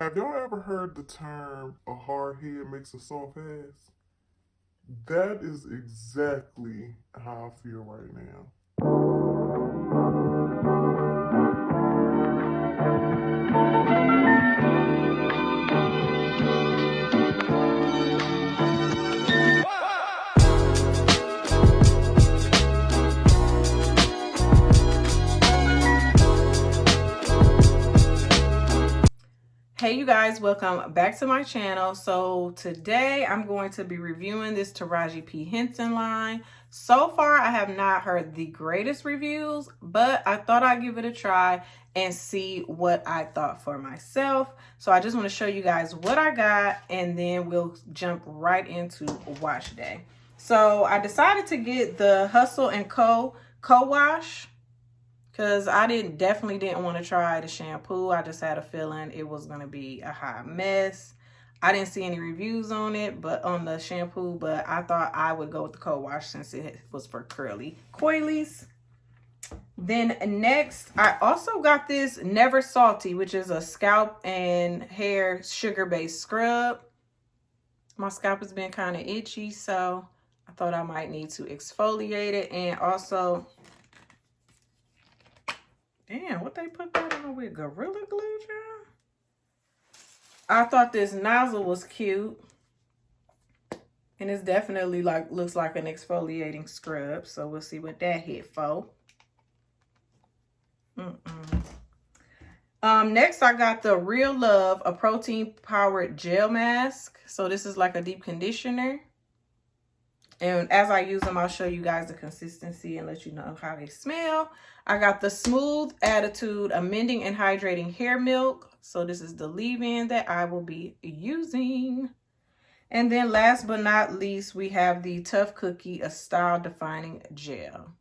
Have y'all ever heard the term a hard head makes a soft ass? That is exactly how I feel right now. Hey you guys, welcome back to my channel. So today I'm going to be reviewing this Taraji P. Henson line. So far I have not heard the greatest reviews, but I thought I'd give it a try and see what I thought for myself. So I just want to show you guys what I got and then we'll jump right into wash day. So I decided to get the Hustle & Co. Co-Wash, because I definitely didn't want to try the shampoo. I just had a feeling it was going to be a hot mess. I didn't see any reviews on it, but on the shampoo, but I thought I would go with the co-wash since it was for curly coilies. Then next, I also got this Never Salty, which is a scalp and hair sugar-based scrub. My scalp has been kind of itchy, so I thought I might need to exfoliate it. And also, damn, what they put that on with? Gorilla Glue, child? I thought this nozzle was cute. And it's definitely looks like an exfoliating scrub. So we'll see what that hit for. Next I got the Real Love, a protein powered gel mask. So this is like a deep conditioner. And as I use them, I'll show you guys the consistency and let you know how they smell. I got the Smooth Attitude Amending and Hydrating Hair Milk. So this is the leave-in that I will be using. And then last but not least, we have the Tough Cookie, a style defining gel.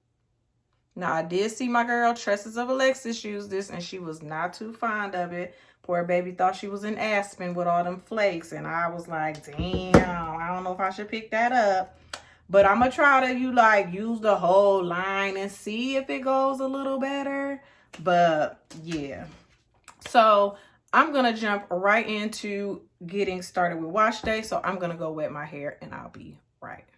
Now, I did see my girl Tresses of Alexis use this, and she was not too fond of it. Poor baby thought she was in Aspen with all them flakes, and I was like, damn, I don't know if I should pick that up. But I'm going to try to use the whole line and see if it goes a little better. But yeah. So I'm going to jump right into getting started with wash day. So I'm going to go wet my hair and I'll be right back.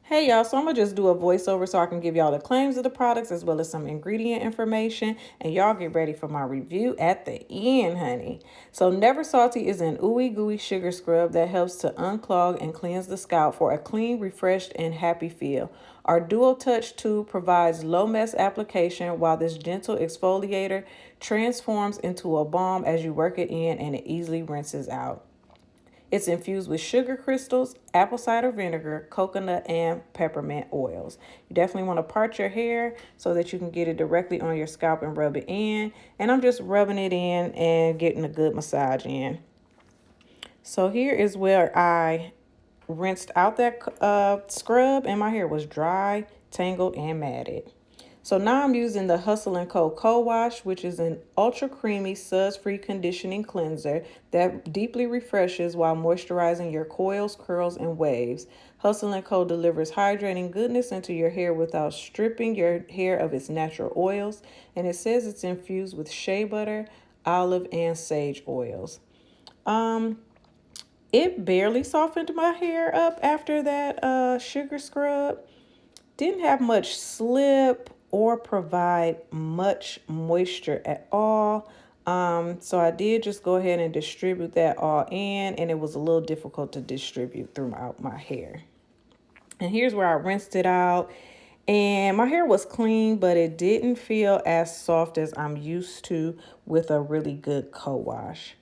Hey y'all, so I'm gonna just do a voiceover so I can give y'all the claims of the products as well as some ingredient information, and y'all get ready for my review at the end, honey. So Never Salty is an ooey gooey sugar scrub that helps to unclog and cleanse the scalp for a clean, refreshed, and happy feel. Our Dual Touch tube provides low mess application, while this gentle exfoliator transforms into a balm as you work it in, and it easily rinses out. It's infused with sugar crystals, apple cider vinegar, coconut, and peppermint oils. You definitely want to part your hair so that you can get it directly on your scalp and rub it in. And I'm just rubbing it in and getting a good massage in. So here is where I rinsed out that scrub, and my hair was dry, tangled, and matted. So now I'm using the Hustle & Co. Co-Wash, which is an ultra creamy, suds-free conditioning cleanser that deeply refreshes while moisturizing your coils, curls, and waves. Hustle & Co. delivers hydrating goodness into your hair without stripping your hair of its natural oils. And it says it's infused with shea butter, olive, and sage oils. It barely softened my hair up after that sugar scrub. Didn't have much slip or provide much moisture at all. So I did just go ahead and distribute that all in, and it was a little difficult to distribute throughout my hair. And here's where I rinsed it out. And my hair was clean, but it didn't feel as soft as I'm used to with a really good co-wash.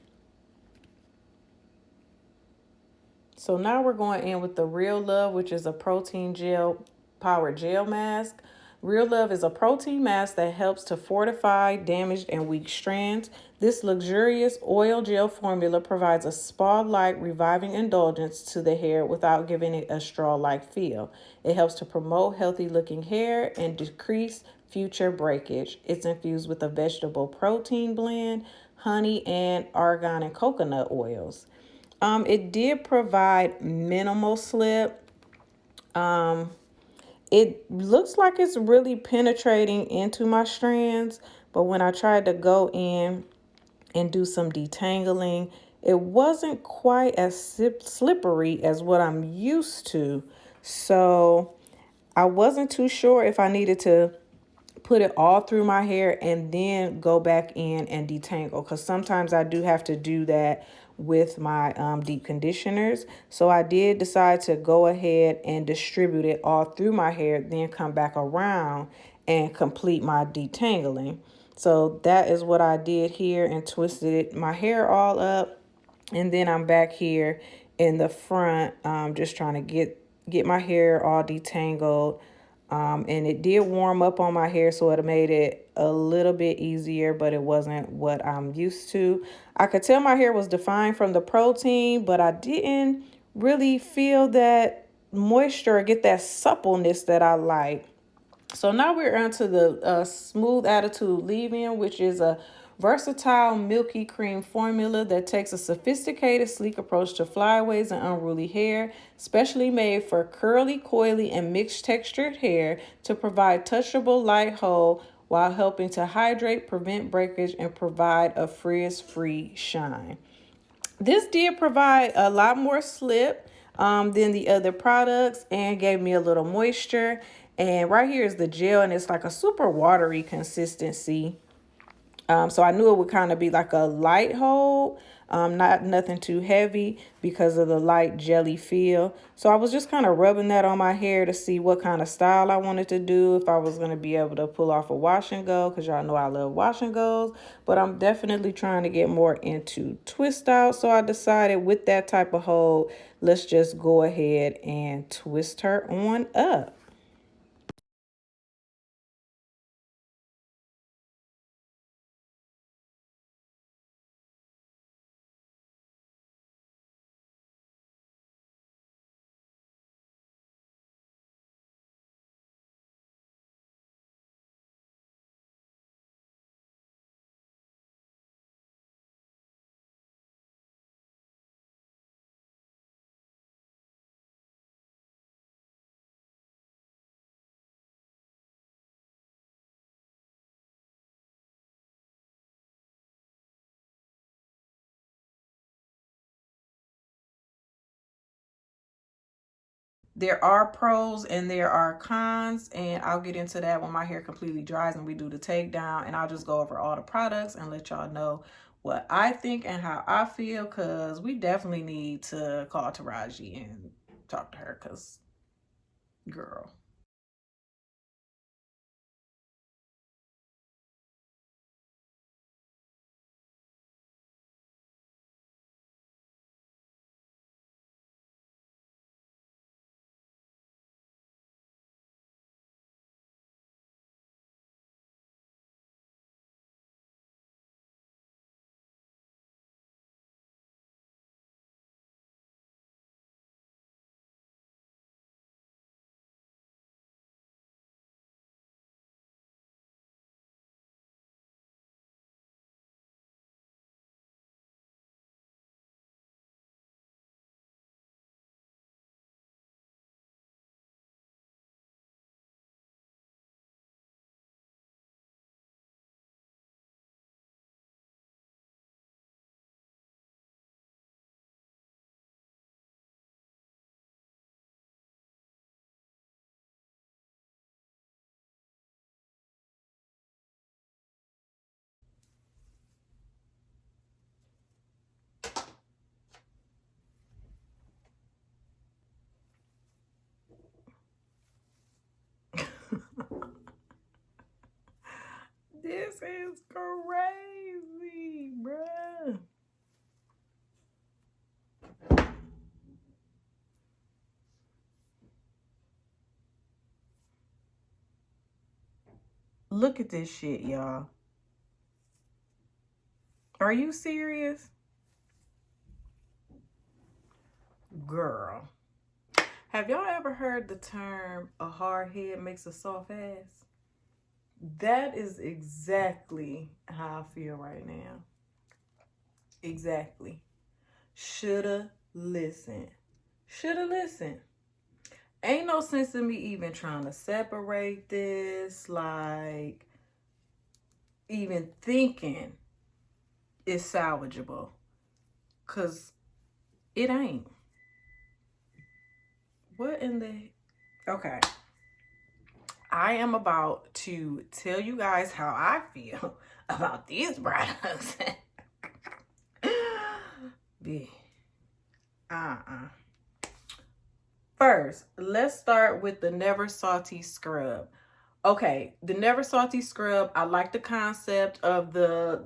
So now we're going in with the Real Love, which is a protein gel powered gel mask. Real Love is a protein mask that helps to fortify damaged and weak strands. This luxurious oil gel formula provides a spa-like reviving indulgence to the hair without giving it a straw-like feel. It helps to promote healthy looking hair and decrease future breakage. It's infused with a vegetable protein blend, honey, and argan and coconut oils. It did provide minimal slip. It looks like it's really penetrating into my strands, but when I tried to go in and do some detangling, it wasn't quite as slippery as what I'm used to. So I wasn't too sure if I needed to put it all through my hair and then go back in and detangle, because sometimes I do have to do that with my deep conditioners. So I did decide to go ahead and distribute it all through my hair, then come back around and complete my detangling. So that is what I did here, and twisted my hair all up, and then I'm back here in the front, just trying to get my hair all detangled. And it did warm up on my hair, so it made it a little bit easier, but it wasn't what I'm used to. I could tell my hair was defined from the protein, but I didn't really feel that moisture or get that suppleness that I like. So now we're onto the Smooth Attitude Leave-In, which is a versatile milky cream formula that takes a sophisticated, sleek approach to flyaways and unruly hair, specially made for curly, coily, and mixed textured hair to provide touchable light hold while helping to hydrate, prevent breakage, and provide a frizz-free shine. This did provide a lot more slip than the other products, and gave me a little moisture. And right here is the gel, and it's like a super watery consistency. So I knew it would kind of be like a light hold, not nothing too heavy because of the light jelly feel. So I was just kind of rubbing that on my hair to see what kind of style I wanted to do, if I was going to be able to pull off a wash and go, because y'all know I love wash and goes. But I'm definitely trying to get more into twist out. So I decided with that type of hold, let's just go ahead and twist her on up. There are pros and there are cons, and I'll get into that when my hair completely dries and we do the takedown, and I'll just go over all the products and let y'all know what I think and how I feel, because we definitely need to call Taraji and talk to her, because girl. This is crazy, bruh. Look at this shit, y'all. Are you serious? Girl. Have y'all ever heard the term a hard head makes a soft ass? That is exactly how I feel right now. Exactly. Shoulda listened. Shoulda listened. ain't no sense in me even trying to separate this, like even thinking it's salvageable, because it ain't. What in the... Okay. I am about to tell you guys how I feel about these products. B. First, let's start with the Never Salty Scrub. Okay, the Never Salty Scrub, I like the concept of the,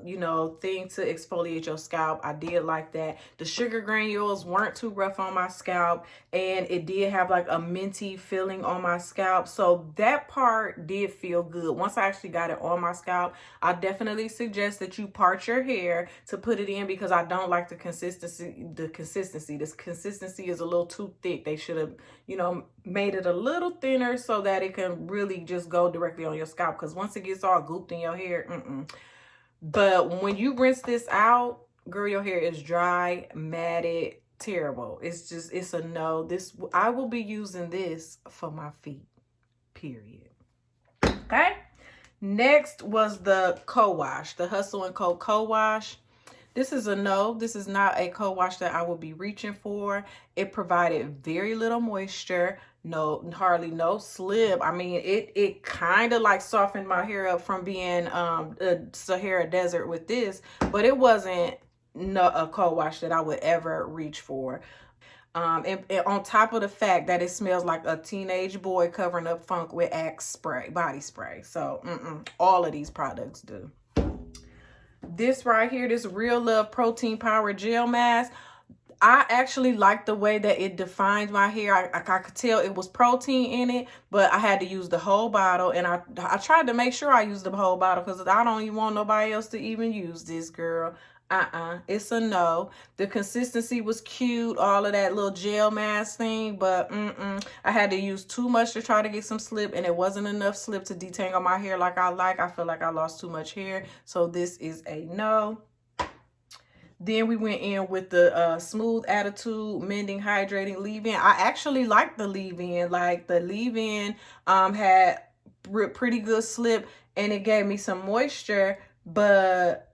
thing to exfoliate your scalp. I did like that. The sugar granules weren't too rough on my scalp, and it did have like a minty feeling on my scalp. So that part did feel good. Once I actually got it on my scalp, I definitely suggest that you part your hair to put it in, because I don't like the consistency. This consistency is a little too thick. They should have, made it a little thinner so that it can really just go directly on your scalp, because once it gets all gooped in your hair, But when you rinse this out, girl, your hair is dry, matted, terrible. It's a no. I will be using this for my feet, period. Okay. Next was the co-wash, the Hustle and Co-wash. This is a no. This is not a co-wash that I will be reaching for. It provided very little moisture, hardly no slip. I mean, it kind of like softened my hair up from being a Sahara Desert with this, but it wasn't a co-wash that I would ever reach for. And on top of the fact that it smells like a teenage boy covering up funk with Axe spray, body spray. So all of these products do. This right here, this Real Love Protein Power Gel Mask, I actually like the way that it defined my hair. I could tell it was protein in it, but I had to use the whole bottle, and I tried to make sure I used the whole bottle, because I don't even want nobody else to even use this, girl. It's a no. The consistency was cute, all of that little gel mask thing, but I had to use too much to try to get some slip, and it wasn't enough slip to detangle my hair like I like. I feel like I lost too much hair, so this is a no. Then we went in with the Smooth Attitude Mending Hydrating Leave-In. I actually liked the leave-in. Like, the leave-in had pretty good slip, and it gave me some moisture, but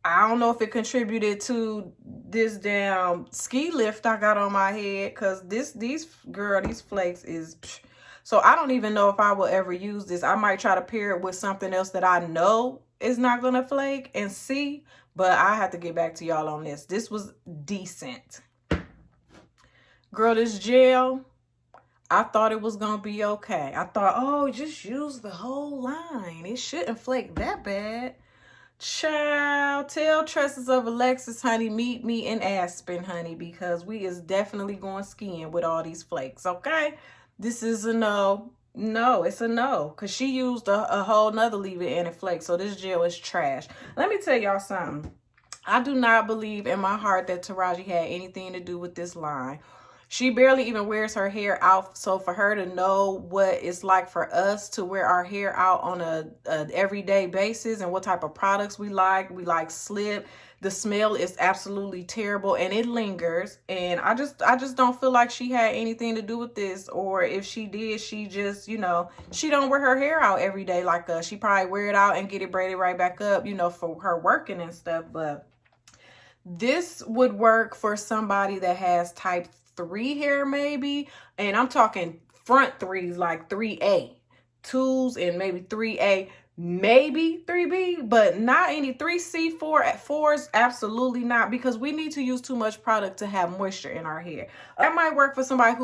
I don't know if it contributed to this damn ski lift I got on my head, because these flakes is... So I don't even know if I will ever use this. I might try to pair it with something else that I know is not going to flake and see, but I have to get back to y'all on this. This was decent. Girl, this gel, I thought it was going to be okay. I thought, oh, just use the whole line. It shouldn't flake that bad. Child, tell Tresses of Alexis, honey, meet me in Aspen, honey, because we is definitely going skiing with all these flakes, okay? This is a no. No, it's a no, because she used a whole nother leave-in and it flaked, so this gel is trash. Let me tell y'all something. I do not believe in my heart that Taraji had anything to do with this line. She barely even wears her hair out, so for her to know what it's like for us to wear our hair out on a everyday basis and what type of products we like slip. The smell is absolutely terrible, and it lingers, and I just don't feel like she had anything to do with this. Or if she did, she just, she don't wear her hair out every day like us. She probably wear it out and get it braided right back up, for her working and stuff. But this would work for somebody that has type 3 hair, maybe. And I'm talking front threes, like 3A. 2s and maybe 3A, maybe 3B, but not any 3C, 4s, absolutely not, because we need to use too much product to have moisture in our hair. That might work for somebody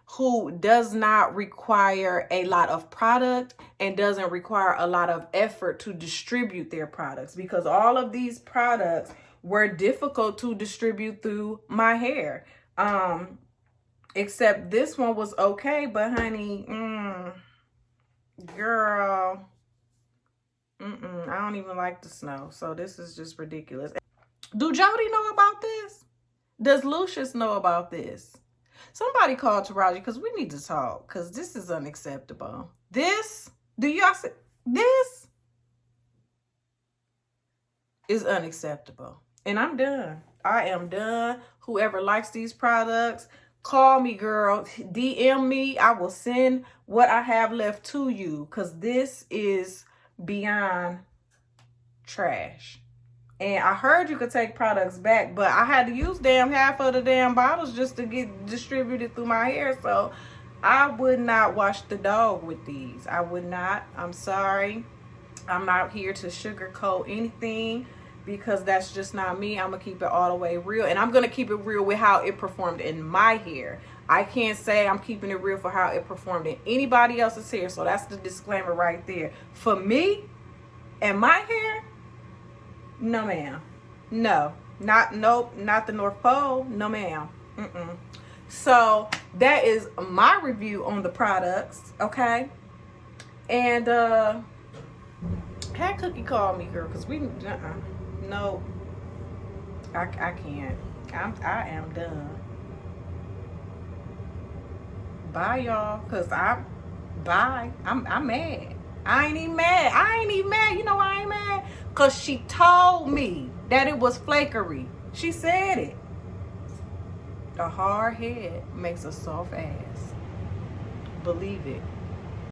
who does not require a lot of product and doesn't require a lot of effort to distribute their products, because all of these products were difficult to distribute through my hair. Except this one was okay, but honey, girl, I don't even like the snow, so this is just ridiculous. Do Jody know about this? Does Lucius know about this? Somebody call Taraji, because we need to talk, because this is unacceptable. This is unacceptable. And I'm done. I am done. Whoever likes these products, call me, girl. DM me. I will send what I have left to you, because this is beyond trash. And I heard you could take products back, but I had to use damn half of the damn bottles just to get distributed through my hair. So I would not wash the dog with these. I would not. I'm sorry. I'm not here to sugarcoat anything, because that's just not me. I'm going to keep it all the way real. And I'm going to keep it real with how it performed in my hair. I can't say I'm keeping it real for how it performed in anybody else's hair. So that's the disclaimer right there. For me and my hair, no, ma'am. No. Nope. Not the North Pole. No, ma'am. So that is my review on the products. Okay. And had Cookie call me, girl, because we no, I can't. I am done. Bye, y'all. Cause I'm mad. I ain't even mad. You know why I ain't mad? Cause she told me that it was flakery. She said it. A hard head makes a soft ass. Believe it.